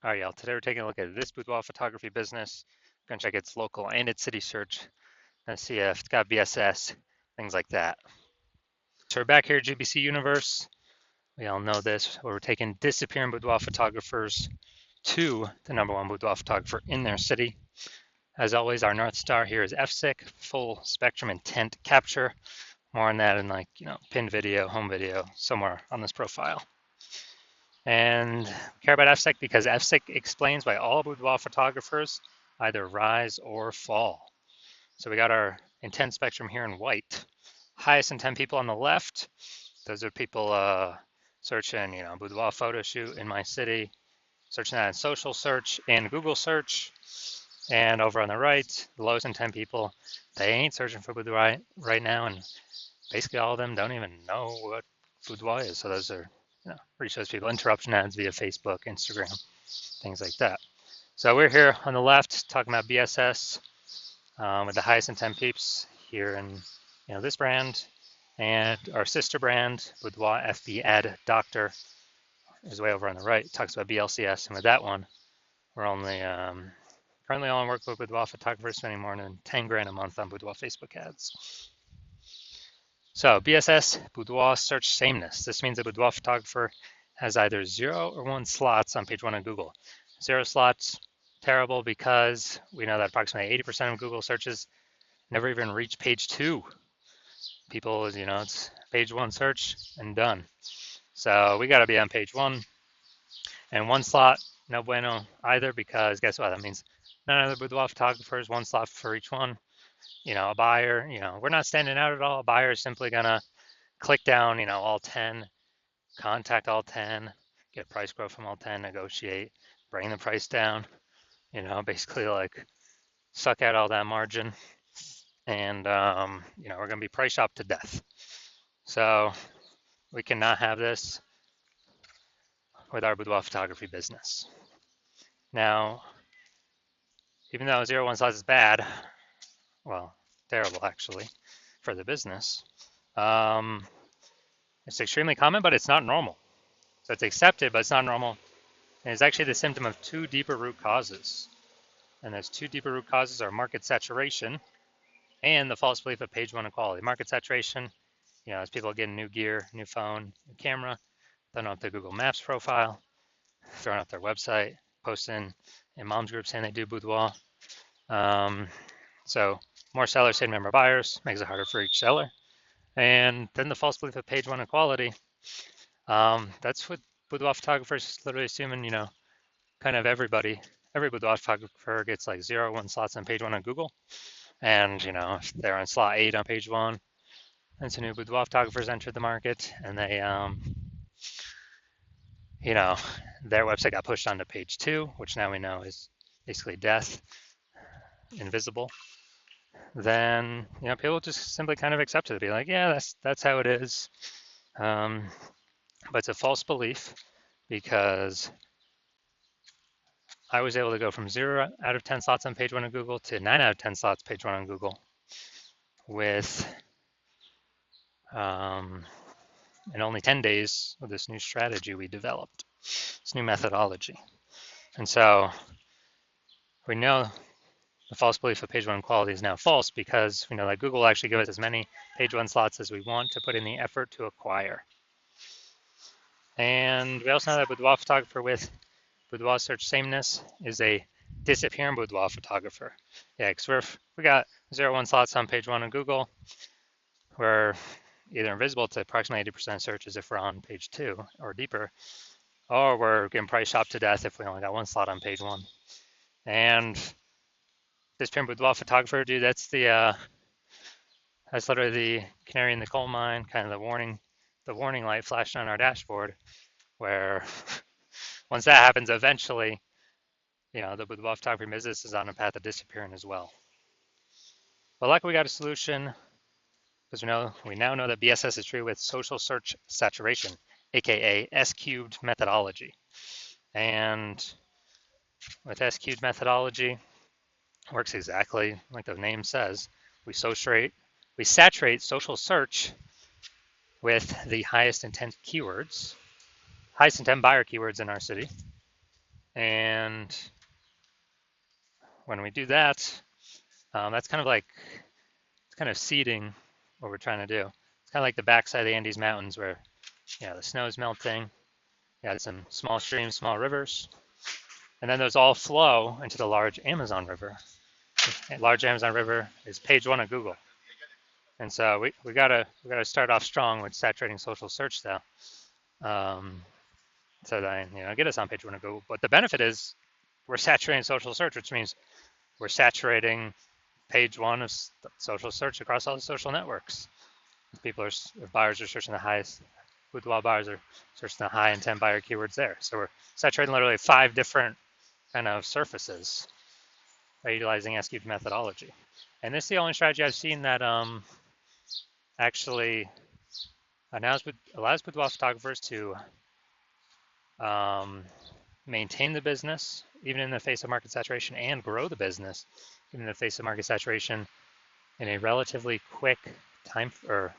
All right, y'all. Today we're taking a look at this boudoir photography business. We're gonna check its local and its city search and see if it's got BSS, things like that. So we're back here at GBC Universe. We all know this, where we're taking disappearing boudoir photographers to the #1 boudoir photographer in their city. As always, our North Star here is FSIC, full spectrum intent capture. More on that in pinned video, home video, somewhere on this profile. And we care about FSIC because FSIC explains why all boudoir photographers either rise or fall. So we got our intent spectrum here in white. Highest intent people on the left, those are people searching, boudoir photo shoot in my city, searching that in social search and Google search. And over on the right, the lowest intent people, they ain't searching for boudoir right now, and basically all of them don't even know what boudoir is. So those are where he shows people interruption ads via Facebook, Instagram, things like that. So we're here on the left talking about BSS with the highest intent peeps here in this brand, and our sister brand, Boudoir FB Ad Doctor, is way over on the right. It talks about BLCS, and with that one, we're only currently only work with boudoir photographers spending more than 10 grand a month on boudoir Facebook ads. So BSS, boudoir search sameness. This means a boudoir photographer has either 0 or 1 slots on page 1 of Google. 0 slots, terrible, because we know that approximately 80% of Google searches never even reach page 2. People, it's page 1 search and done. So we got to be on page 1. And 1 slot, no bueno either, because guess what? That means none of the boudoir photographers, 1 slot for each one. A buyer, we're not standing out at all. A buyer is simply gonna click down, all 10, contact all 10, get price quote from all 10, negotiate, bring the price down, basically like suck out all that margin. And, we're gonna be price shopped to death. So we cannot have this with our boudoir photography business. Now, even though 0-1 slots is bad, well, terrible actually for the business. It's extremely common, but it's not normal. So it's accepted, but it's not normal. And it's actually the symptom of 2 deeper root causes. And those 2 deeper root causes are market saturation and the false belief of page 1 equality. Market saturation, as people get new gear, new phone, new camera, throwing up their Google Maps profile, throwing up their website, posting in mom's group saying they do boudoir. So more sellers, same number of buyers, makes it harder for each seller. And then the false belief of page 1 equality. That's what boudoir photographers literally assuming, kind of every boudoir photographer gets like 0-1 slots on page 1 on Google. And, if they're on slot 8 on page 1, and some new boudoir photographers entered the market, and they, their website got pushed onto page 2, which now we know is basically death, invisible. Then, people just simply kind of accept it. Be like, yeah, that's how it is. But it's a false belief, because I was able to go from 0 out of 10 slots on page 1 of Google to 9 out of 10 slots page 1 on Google with in only 10 days with this new strategy we developed, this new methodology. And so we know the false belief of page 1 quality is now false, because we know that Google will actually give us as many page 1 slots as we want to put in the effort to acquire. And we also know that boudoir photographer with boudoir search sameness is a disappearing boudoir photographer. Yeah, because we got 0-1 slots on page 1 of Google. We're either invisible to approximately 80% of searches if we're on page 2 or deeper, or we're getting price shopped to death if we only got 1 slot on page 1. And disappearing boudoir photographer, dude, that's literally the canary in the coal mine, kind of the warning light flashing on our dashboard, where once that happens, eventually, the boudoir photography business is on a path of disappearing as well. But luckily, we got a solution, because we now know that BSS is true with social search saturation, aka S-cubed methodology. And with S-cubed methodology, it works exactly like the name says. We saturate social search with the highest intent keywords, highest intent buyer keywords in our city. And And when we do that, that's kind of like, it's kind of seeding what we're trying to do. It's kind of like the backside of the Andes Mountains where, the snow's melting. You got some small streams, small rivers, and then those all flow into the large Amazon River. The large Amazon River is page one of Google. And so we gotta start off strong with saturating social search though. So that, get us on page one of Google. But the benefit is we're saturating social search, which means we're saturating page one of social search across all the social networks. If buyers are searching the highest, boudoir buyers are searching the high intent buyer keywords there. So we're saturating literally 5 different kind of surfaces by utilizing S-cubed methodology. And this is the only strategy I've seen that actually allows boudoir photographers to maintain the business even in the face of market saturation and grow the business even in the face of market saturation in a relatively quick time frame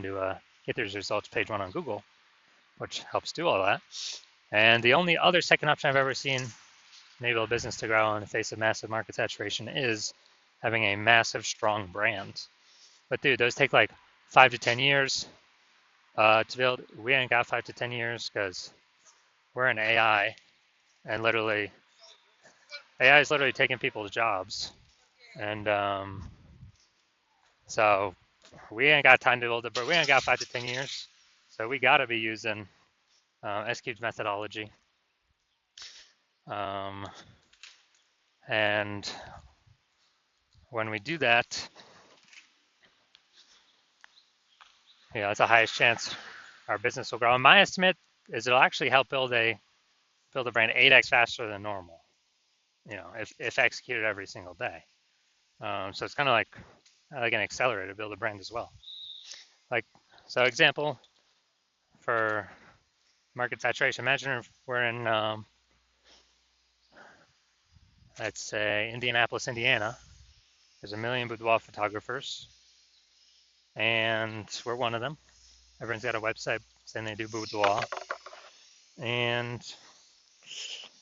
to get those results page one on Google, which helps do all that. And the only other second option I've ever seen enable a business to grow in the face of massive market saturation is having a massive, strong brand. But dude, those take like 5 to 10 years to build. We ain't got 5 to 10 years because we're in AI, and AI is literally taking people's jobs. And so we ain't got time to build it, but we ain't got 5 to 10 years. So we got to be using S-cubed methodology. And when we do that, it's the highest chance our business will grow. And my estimate is it'll actually help build a brand 8x faster than normal, if executed every single day. So it's kind of like an accelerator to build a brand as well. So example for market saturation, imagine if we're in, let's say, Indianapolis, Indiana. There's 1 million boudoir photographers, and we're one of them. Everyone's got a website saying they do boudoir. And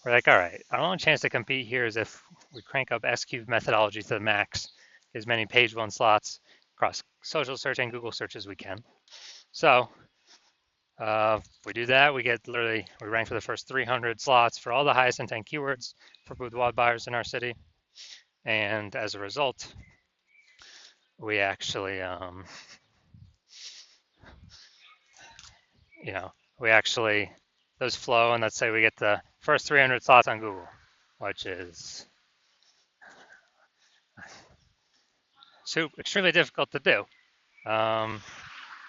we're like, all right, our only chance to compete here is if we crank up S-cubed methodology to the max, as many page one slots across social search and Google search as we can. So if we do that, we rank for the first 300 slots for all the highest intent keywords for boudoir buyers in our city. And as a result, we actually, those flow, and let's say we get the first 300 slots on Google, which is extremely difficult to do.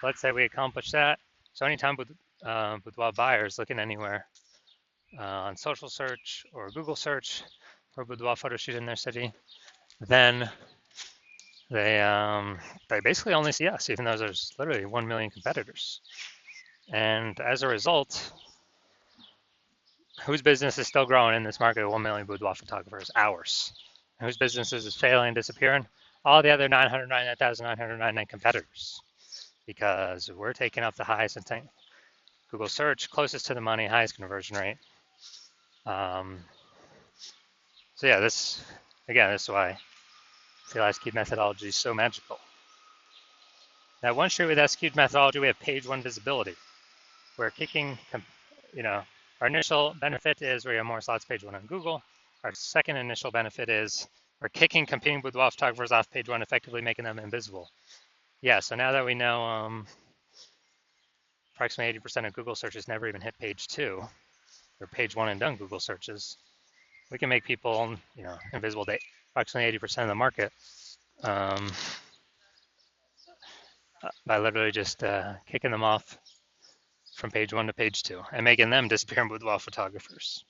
Let's say we accomplish that. So anytime boudoir buyers looking anywhere on social search or Google search for boudoir photo shoot in their city, then they basically only see us, even though there's literally 1 million competitors. And as a result, whose business is still growing in this market of 1 million boudoir photographers? Ours. And whose businesses is failing and disappearing? All the other 999,999 competitors, because we're taking up the highest intent Google search, closest to the money, highest conversion rate. So yeah, this is why I feel S-cubed methodology is so magical. Now, one street with S-cubed methodology, we have page one visibility. We're kicking, our initial benefit is we have more slots page one on Google. Our second initial benefit is we're kicking competing boudoir photographers off page one, effectively making them invisible. Yeah, so now that we know approximately 80% of Google searches never even hit page two, or page one and done Google searches, we can make people, invisible to approximately 80% of the market by literally just kicking them off from page one to page two and making them disappear in boudoir photographers.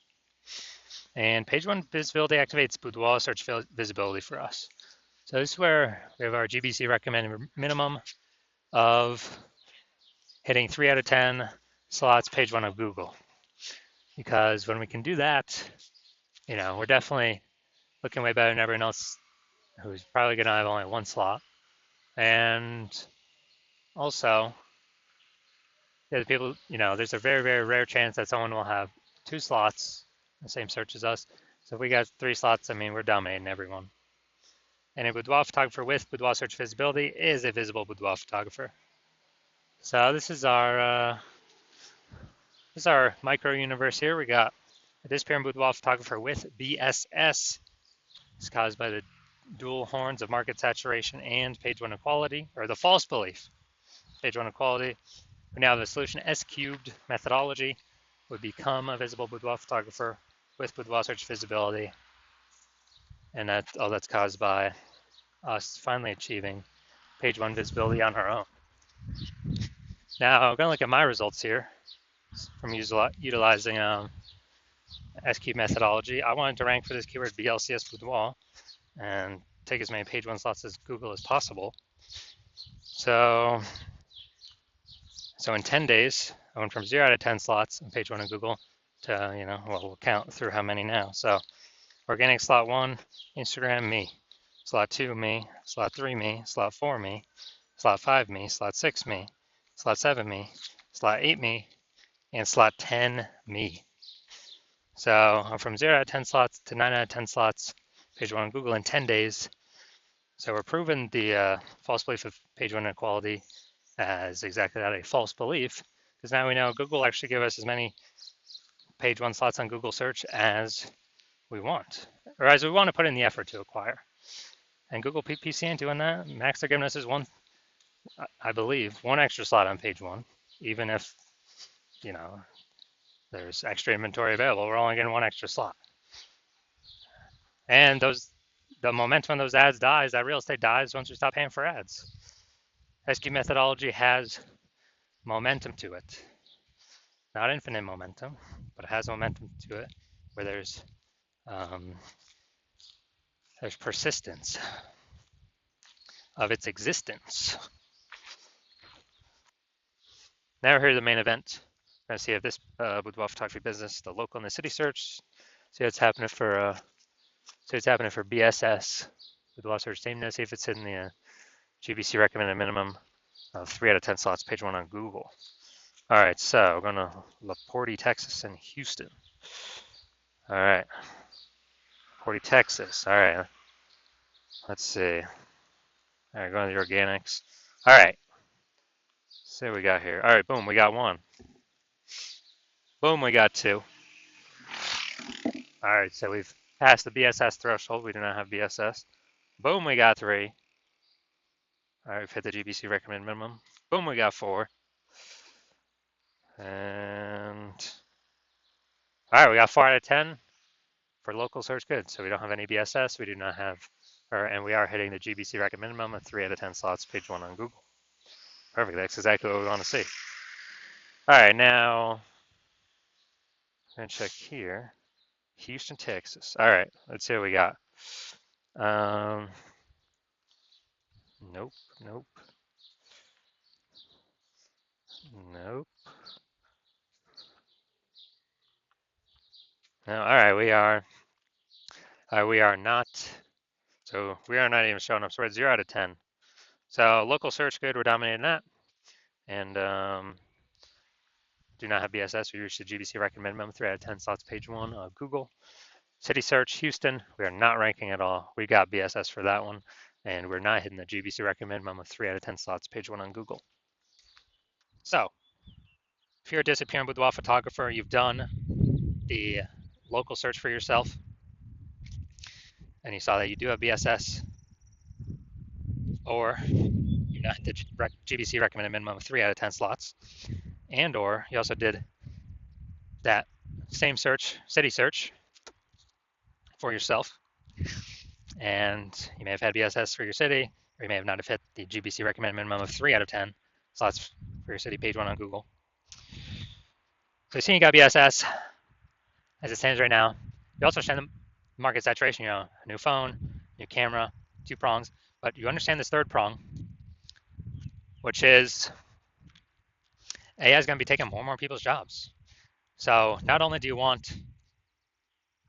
And page one visibility activates boudoir search visibility for us. So this is where we have our GBC recommended minimum of hitting 3 out of 10 slots page one of Google. Because when we can do that, we're definitely looking way better than everyone else who's probably going to have only 1 slot. And also, the people, there's a very, very rare chance that someone will have 2 slots the same search as us. So if we got 3 slots, I mean, we're dominating everyone. And a boudoir photographer with boudoir search visibility is a visible boudoir photographer. So this is our micro universe here. We got a disappearing boudoir photographer with BSS. It's caused by the dual horns of market saturation and page one equality, or the false belief, page one equality. We now have the solution S cubed methodology would become a visible boudoir photographer with boudoir search visibility. And that's caused by us finally achieving page one visibility on our own. Now, I'm going to look at my results here from utilizing SQ methodology. I wanted to rank for this keyword BLCS boudoir and take as many page one slots as Google as possible. So in 10 days, I went from 0 out of 10 slots on page one of Google to, we'll count through how many now. So organic slot 1, Instagram, me. Slot 2, me. Slot 3, me. Slot 4, me. Slot 5, me. Slot 6, me. Slot 7, me. Slot 8, me. And slot 10, me. So I'm from 0 out of 10 slots to 9 out of 10 slots, page one on Google in 10 days. So we're proving the false belief of page one inequality as exactly that, a false belief, because now we know Google actually give us as many page one slots on Google search as we want, or as we want to put in the effort to acquire. And Google PPC ain't doing that. Max they're giving us is one, I believe, one extra slot on page one, even if, there's extra inventory available. We're only getting one extra slot. And the momentum of those ads dies, that real estate dies once we stop paying for ads. SQ methodology has momentum to it. Not infinite momentum, but it has momentum to it where there's persistence of its existence. Now we're here to the main event. We're gonna see if this boudoir photography business, the local and the city search, see what's happening for BSS, boudoir search sameness, see if it's in the GBC recommended minimum of 3 out of 10 slots, page one on Google. All right, so we're going to LaPorte, Texas, and Houston. All right, LaPorte, Texas. All right, let's see. All right, going to the organics. All right, see what we got here. All right, boom, we got 1. Boom, we got 2. All right, so we've passed the BSS threshold. We do not have BSS. Boom, we got 3. All right, we've hit the GBC recommended minimum. Boom, we got 4. And all right, we got 4 out of 10 for local search good. So we don't have any BSS. We do not have, and we are hitting the GBC recommended minimum of 3 out of 10 slots, page one on Google. Perfect. That's exactly what we want to see. All right, now I'm gonna check here. Houston, Texas. All right, let's see what we got. Nope. Nope. No. All right, we are not. So we are not even showing up. So we're at 0 out of 10. So local search good, we're dominating that, and do not have BSS. We reached the GBC recommended minimum 3 out of 10 slots, page one of Google. City search, Houston, we are not ranking at all. We got BSS for that one, and we're not hitting the GBC recommended minimum of 3 out of 10 slots, page one on Google. So if you're a disappearing boudoir photographer, you've done the local search for yourself, and you saw that you do have BSS, or you not hit the GBC recommended minimum of 3 out of 10 slots, and or you also did that same search, city search, for yourself, and you may have had BSS for your city, or you may have not have hit the GBC recommended minimum of 3 out of 10 slots for your city, page one on Google. So you see you got BSS as it stands right now. You also understand the market saturation, a new phone, new camera, 2 prongs, but you understand this 3rd prong, which is AI is going to be taking more and more people's jobs. So not only do you want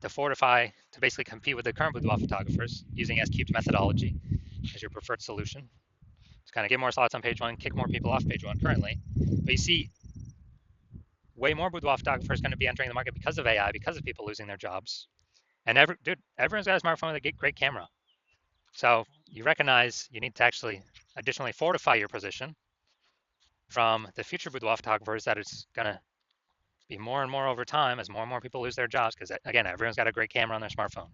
to fortify, to basically compete with the current boudoir photographers using S-cubed methodology as your preferred solution, to kind of get more slots on page one, kick more people off page one currently. But you see way more boudoir photographers going to be entering the market because of AI, because of people losing their jobs. And everyone's got a smartphone with a great camera. So you recognize you need to actually additionally fortify your position from the future boudoir photographers that it's going to be more and more over time as more and more people lose their jobs, because again, everyone's got a great camera on their smartphone.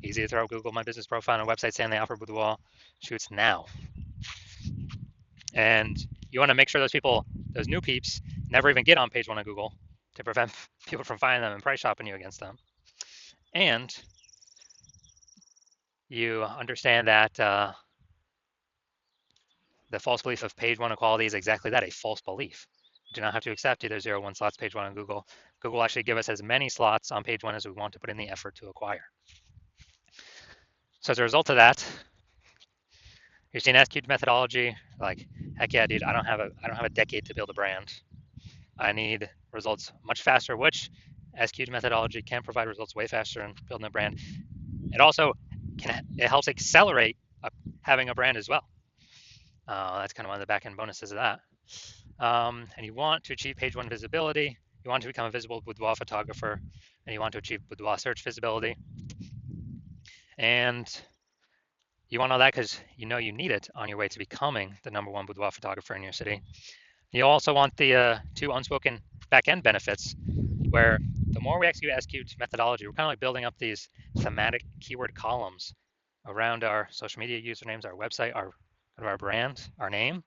Easy to throw Google My Business profile on a website saying they offer boudoir shoots now. And you want to make sure those people, those new peeps, never even get on page one of Google to prevent people from finding them and price shopping you against them. And you understand that the false belief of page one equality is exactly that, a false belief. You do not have to accept either 0, 1 slots page one on Google. Google will actually give us as many slots on page one as we want to put in the effort to acquire. So as a result of that, you're seeing SQ'd methodology, like, heck yeah, dude, I don't have a decade to build a brand. I need results much faster, which SQ'd methodology can provide results way faster in building a brand. It also it helps accelerate having a brand as well. That's kind of one of the back end bonuses of that. And you want to achieve page one visibility. You want to become a visible boudoir photographer, and you want to achieve boudoir search visibility. And you want all that because you know you need it on your way to becoming the #1 boudoir photographer in your city. You also want the two unspoken back-end benefits, where the more we execute SQ'd methodology, we're kind of like building up these thematic keyword columns around our social media usernames, our website, our brand, our name.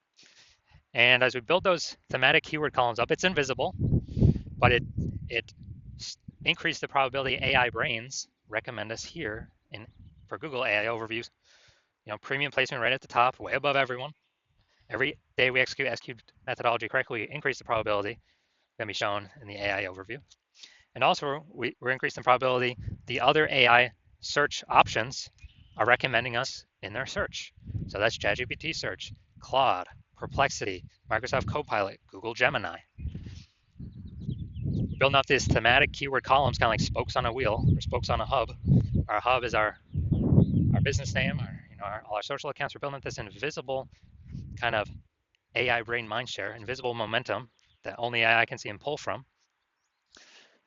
And as we build those thematic keyword columns up, it's invisible, but it increased the probability AI brains recommend us here for Google AI overviews. Premium placement right at the top, way above everyone. Every day we execute SQ'd methodology correctly, we increase the probability going to be shown in the AI overview. And also, we're increasing the probability the other AI search options are recommending us in their search. So that's ChatGPT search, Claude, Perplexity, Microsoft Copilot, Google Gemini. We're building up these thematic keyword columns, kind of like spokes on a wheel or spokes on a hub. Our hub is our business name, all our social accounts. We're building up this invisible kind of AI brain mindshare, invisible momentum that only AI can see and pull from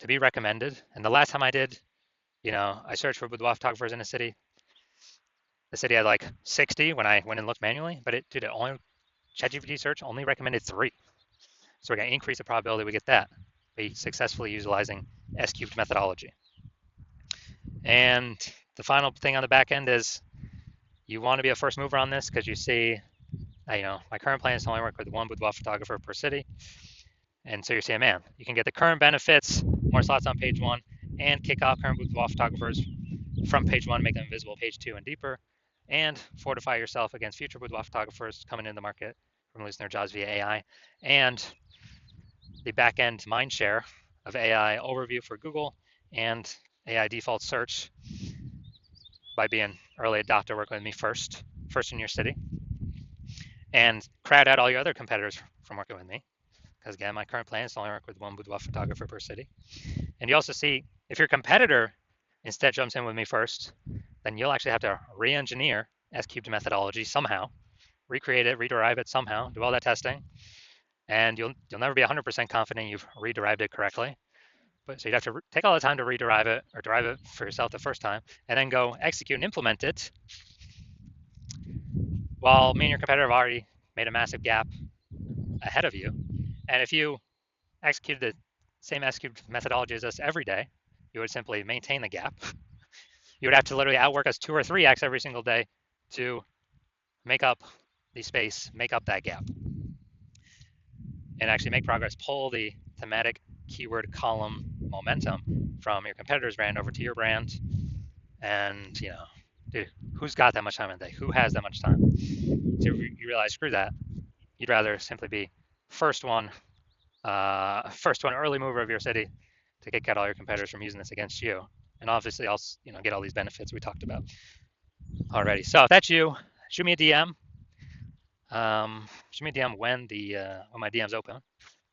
to be recommended. And the last time I did, I searched for boudoir photographers in a city. The city had like 60 when I went and looked manually, but ChatGPT search only recommended 3. So we're going to increase the probability we get that by successfully utilizing SQ'd methodology. And the final thing on the back end is you want to be a first mover on this because you see, my current plan is to only work with 1 boudoir photographer per city. And so you're saying, man, you can get the current benefits, more slots on page 1, and kick off current boudoir photographers from page 1, make them visible page 2 and deeper, and fortify yourself against future boudoir photographers coming into the market from losing their jobs via AI, and the back-end mindshare of AI overview for Google and AI default search by being early adopter, working with me first in your city, and crowd out all your other competitors from working with me. Because again, my current plan is to only work with 1 boudoir photographer per city. And you also see, if your competitor instead jumps in with me first, then you'll actually have to re-engineer SQ'd methodology somehow, recreate it, rederive it somehow, do all that testing, and you'll never be 100% confident you've rederived it correctly. But so you'd have to take all the time to rederive it or derive it for yourself the first time, and then go execute and implement it, while me and your competitor have already made a massive gap ahead of you. And if you executed the same SQ'd methodology as us every day, you would simply maintain the gap. You would have to literally outwork us 2 or 3x every single day to make up the space, make up that gap, and actually make progress, pull the thematic keyword column momentum from your competitor's brand over to your brand. And, dude, who's got that much time in a day? Who has that much time? So you realize, screw that. You'd rather simply be first one early mover of your city to kick out all your competitors from using this against you. And obviously I'll get all these benefits we talked about already. So if that's you, shoot me a DM. Shoot me a DM when my DM's open.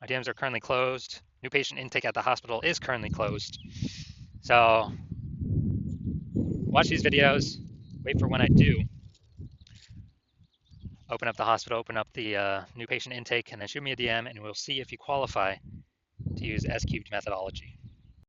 My DMs are currently closed. New patient intake at the hospital is currently closed. So watch these videos, wait for when I do open up the hospital, open up the new patient intake, and then shoot me a DM, and we'll see if you qualify to use S cubed methodology.